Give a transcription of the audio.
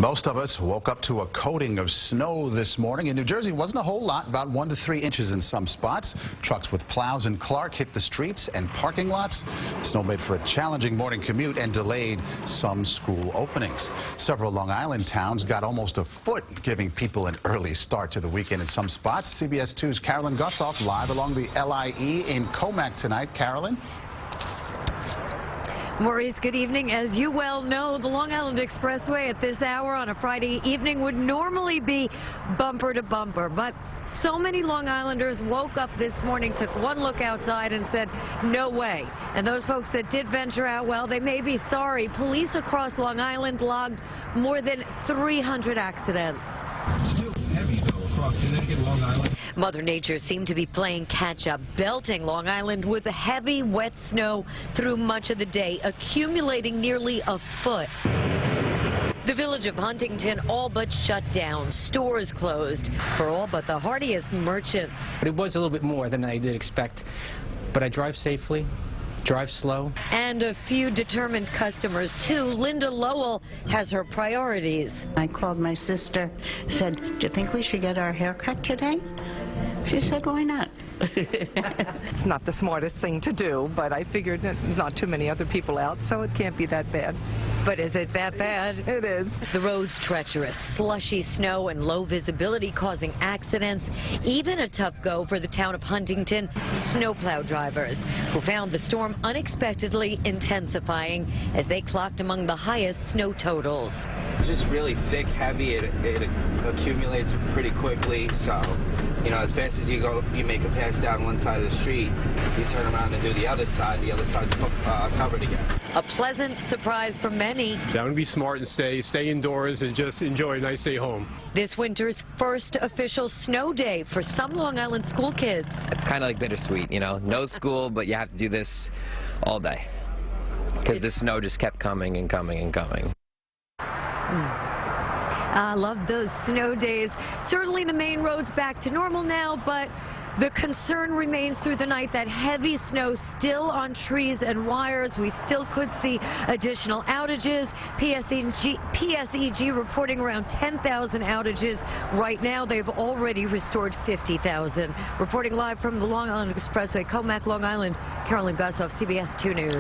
Most of us woke up to a coating of snow this morning. In New Jersey, wasn't a whole lot, about 1 to 3 inches in some spots. Trucks with plows and Clark hit the streets and parking lots. Snow made for a challenging morning commute and delayed some school openings. Several Long Island towns got almost a foot, giving people an early start to the weekend in some spots. CBS 2's Carolyn Gusoff live along the LIE in Comac tonight. Carolyn? Maurice, good evening. As you well know, the Long Island Expressway at this hour on a Friday evening would normally be bumper to bumper, but so many Long Islanders woke up this morning, took one look outside and said, no way. And those folks that did venture out, well, they may be sorry. Police across Long Island logged more than 300 accidents. Still heavy, though, across Connecticut, Long Island. Mother Nature seemed to be playing catch-up, belting Long Island with heavy, wet snow through much of the day, accumulating nearly a foot. The village of Huntington all but shut down. Stores closed for all but the hardiest merchants. It was a little bit more than I did expect, but I drive safely. Drive slow. And a few determined customers, too. Linda Lowell has her priorities. I called my sister, said, do you think we should get our hair cut today? She said, why not? It's not the smartest thing to do, but I figured not too many other people out, so it can't be that bad. But is it that bad? It is. The road's treacherous, slushy snow and low visibility causing accidents. Even a tough go for the town of Huntington snowplow drivers, who found the storm unexpectedly intensifying as they clocked among the highest snow totals. It's just really thick, heavy. It accumulates pretty quickly, so, you know, as fast as you go, you make a pass down one side of the street, you turn around and do the other side's covered again. A pleasant surprise for many. I'm going to be smart and stay indoors and just enjoy a nice day home. This winter's first official snow day for some Long Island school kids. It's kind of like bittersweet, you know, no school, but you have to do this all day because the snow just kept coming and coming and coming. I love those snow days. Certainly the main road's back to normal now, but the concern remains through the night that heavy snow still on trees and wires. We still could see additional outages. PSEG reporting around 10,000 outages. Right now, they've already restored 50,000. Reporting live from the Long Island Expressway, Comac, Long Island, Carolyn Gusoff, CBS 2 News.